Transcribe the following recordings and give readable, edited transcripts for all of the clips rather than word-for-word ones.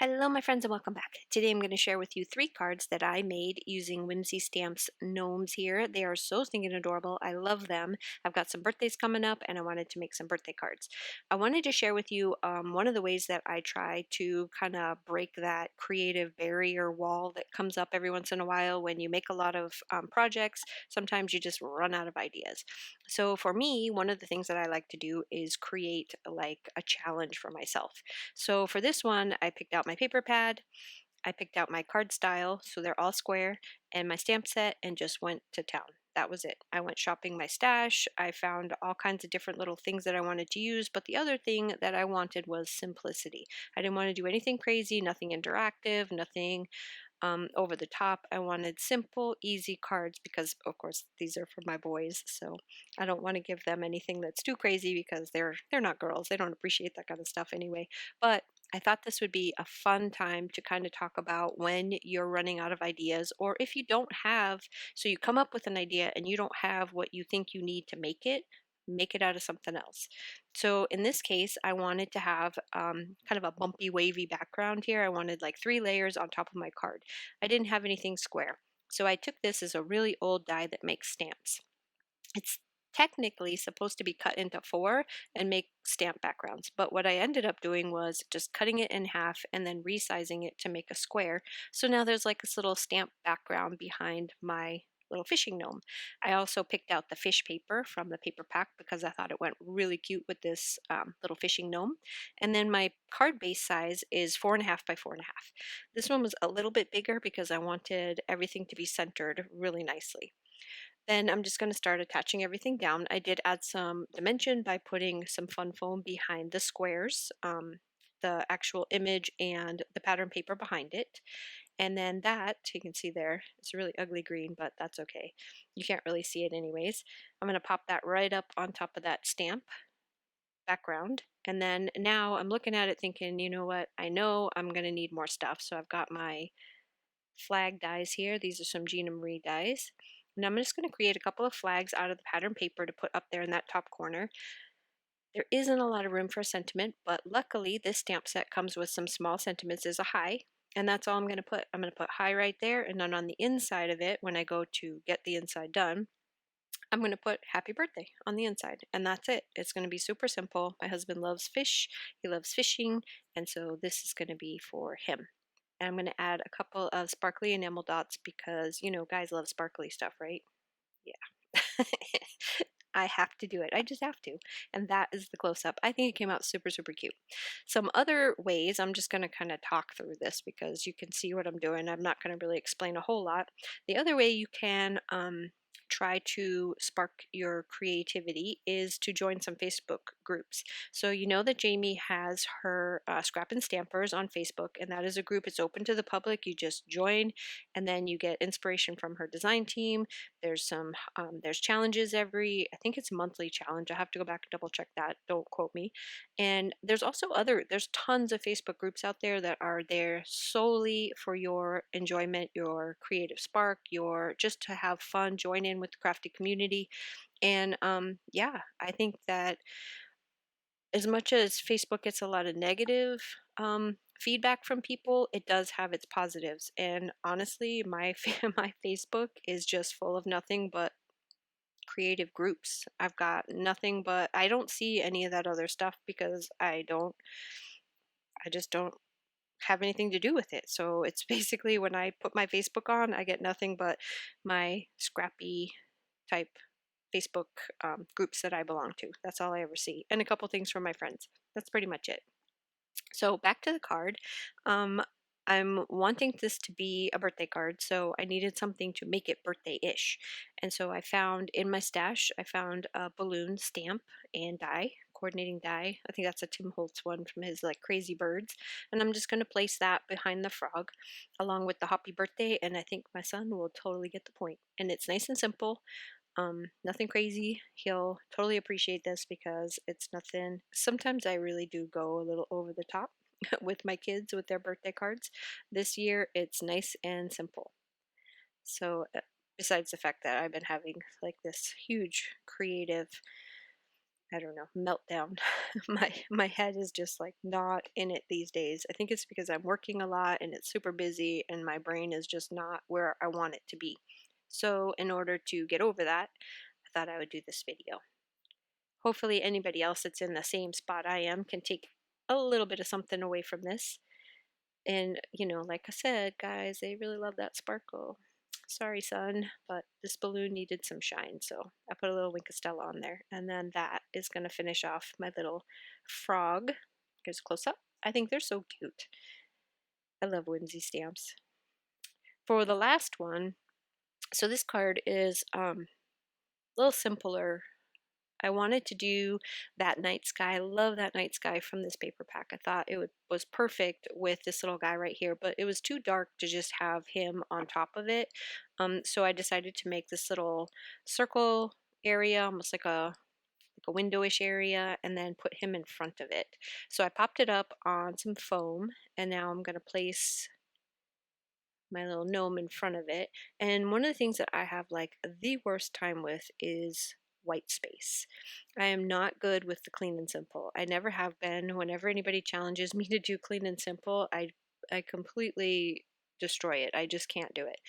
Hello, my friends, and welcome back. Today I'm going to share with you 3 cards that I made using Whimsy Stamps gnomes here. They are so stinking adorable. I love them. I've got some birthdays coming up, and I wanted to make some birthday cards. I wanted to share with you one of the ways that I try to kind of break that creative barrier wall that comes up every once in a while when you make a lot of projects. Sometimes you just run out of ideas. So for me, one of the things that I like to do is create like a challenge for myself. So for this one, I picked out my paper pad, I picked out my card style, so they're all square, and my stamp set, and just went to town. That was it. I went shopping my stash. I found all kinds of different little things that I wanted to use, but the other thing that I wanted was simplicity. I didn't want to do anything crazy, nothing interactive, nothing over the top. I wanted simple, easy cards because, of course, these are for my boys. So I don't want to give them anything that's too crazy because they're not girls. They don't appreciate that kind of stuff anyway. But I thought this would be a fun time to kind of talk about when you're running out of ideas, or if you don't have, so you come up with an idea and you don't have what you think you need to make it out of something else. So in this case, I wanted to have kind of a bumpy, wavy background here. I wanted like 3 layers on top of my card. I didn't have anything square. So I took this as a really old die that makes stamps. It's technically supposed to be cut into 4 and make stamp backgrounds, but what I ended up doing was just cutting it in half and then resizing it to make a square. So now there's like this little stamp background behind my little fishing gnome. I also picked out the fish paper from the paper pack because I thought it went really cute with this little fishing gnome. And then my card base size is 4.5 by 4.5. This one was a little bit bigger because I wanted everything to be centered really nicely. Then I'm just going to start attaching everything down. I did add some dimension by putting some fun foam behind the squares, the actual image and the pattern paper behind it. And then that, you can see there, it's really ugly green, but that's okay. You can't really see it anyways. I'm going to pop that right up on top of that stamp background. And then now I'm looking at it thinking, you know what, I know I'm going to need more stuff. So I've got my flag dies here. These are some Gina Marie dies. And I'm just going to create a couple of flags out of the pattern paper to put up there in that top corner. There isn't a lot of room for a sentiment, but luckily this stamp set comes with some small sentiments as a hi, and that's all I'm going to put. I'm going to put hi right there, and then on the inside of it, when I go to get the inside done, I'm going to put happy birthday on the inside, and that's it. It's going to be super simple. My husband loves fish, he loves fishing, and so this is going to be for him. And I'm going to add a couple of sparkly enamel dots because, you know, guys love sparkly stuff, right? Yeah. I have to do it. I just have to. And that is the close-up. I think it came out super, super cute. Some other ways, I'm just going to kind of talk through this because you can see what I'm doing. I'm not going to really explain a whole lot. The other way you can try to spark your creativity is to join some Facebook groups. So you know that Jamie has her Scrap and Stampers on Facebook, and that is a group. It's open to the public. You just join, and then you get inspiration from her design team. There's challenges I think it's a monthly challenge. I have to go back and double check that. Don't quote me. And there's tons of Facebook groups out there that are there solely for your enjoyment, your creative spark, your just to have fun, join in with the crafty community. And yeah, I think that as much as Facebook gets a lot of negative feedback from people, it does have its positives. And honestly, my Facebook is just full of nothing but creative groups. I've got nothing but I don't see any of that other stuff because I just don't have anything to do with it. So it's basically when I put my Facebook on, I get nothing but my scrappy type Facebook groups that I belong to. That's all I ever see. And a couple things from my friends. That's pretty much it. So back to the card. I'm wanting this to be a birthday card, so I needed something to make it birthday-ish. And so I found in my stash, I found a balloon stamp and die, coordinating die. I think that's a Tim Holtz one from his like Crazy Birds. And I'm just going to place that behind the frog along with the happy birthday, and I think my son will totally get the point. And it's nice and simple. Nothing crazy. He'll totally appreciate this because it's nothing. Sometimes I really do go a little over the top with my kids with their birthday cards. This year it's nice and simple. So besides the fact that I've been having like this huge creative I don't know, meltdown. My head is just like not in it these days. I think it's because I'm working a lot and it's super busy and my brain is just not where I want it to be. So in order to get over that, I thought I would do this video. Hopefully anybody else that's in the same spot I am can take a little bit of something away from this. And, you know, like I said, guys, they really love that sparkle. Sorry, son, but this balloon needed some shine, so I put a little Wink of Stella on there. And then that is going to finish off my little frog. Here's a close up. I think they're so cute. I love Whimsy stamps. For the last one, so this card is a little simpler. I wanted to do that night sky. I love that night sky from this paper pack. I thought it was perfect with this little guy right here, but it was too dark to just have him on top of it. So I decided to make this little circle area, almost like a windowish area, and then put him in front of it. So I popped it up on some foam, and now I'm going to place my little gnome in front of it. And one of the things that I have like the worst time with is white space. I am not good with the clean and simple. I never have been. Whenever anybody challenges me to do clean and simple, I completely destroy it. I just can't do it.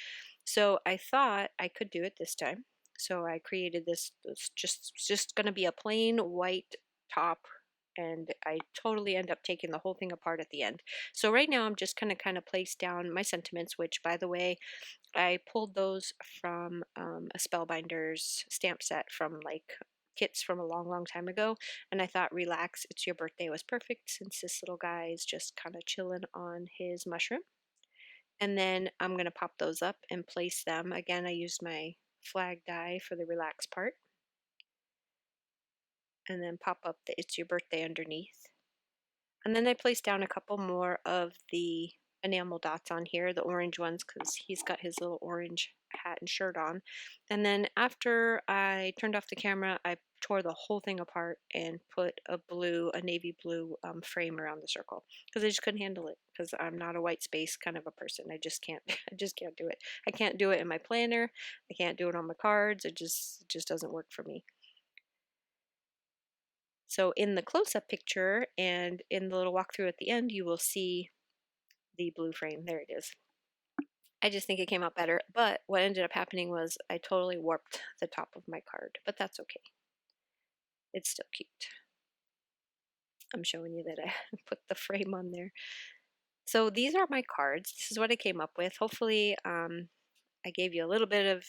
So I thought I could do it this time. So I created this, it's just going to be a plain white top, and I totally end up taking the whole thing apart at the end. So right now I'm just going to kind of place down my sentiments, which by the way, I pulled those from a Spellbinders stamp set from like kits from a long time ago, and I thought Relax, It's Your Birthday was perfect since this little guy is just kind of chilling on his mushroom. And then I'm going to pop those up and place them. Again, I used my flag die for the Relax part. And then pop up the It's Your Birthday underneath. And then I placed down a couple more of the enamel dots on here, the orange ones, because he's got his little orange hat and shirt on. And then after I turned off the camera, I tore the whole thing apart and put a navy blue frame around the circle, because I just couldn't handle it, because I'm not a white space kind of a person. I just can't I just can't do it. I can't do it in my planner. I can't do it on my cards. It just doesn't work for me. So in the close-up picture and in the little walkthrough at the end, you will see the blue frame. There it is. I just think it came out better, but what ended up happening was I totally warped the top of my card, but that's okay. It's still cute. I'm showing you that I put the frame on there. So these are my cards. This is what I came up with. Hopefully I gave you a little bit of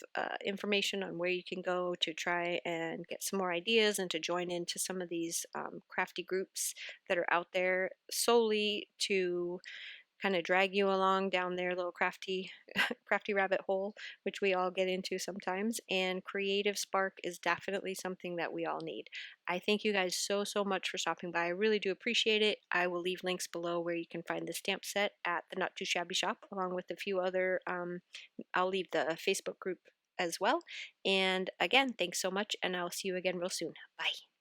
information on where you can go to try and get some more ideas and to join into some of these crafty groups that are out there solely to kind of drag you along down their little crafty rabbit hole, which we all get into sometimes. And creative spark is definitely something that we all need. I thank you guys so much for stopping by. I really do appreciate it. I will leave links below where you can find the stamp set at the Not Too Shabby shop, along with a few other I'll leave the Facebook group as well. And again, thanks so much, and I'll see you again real soon. Bye.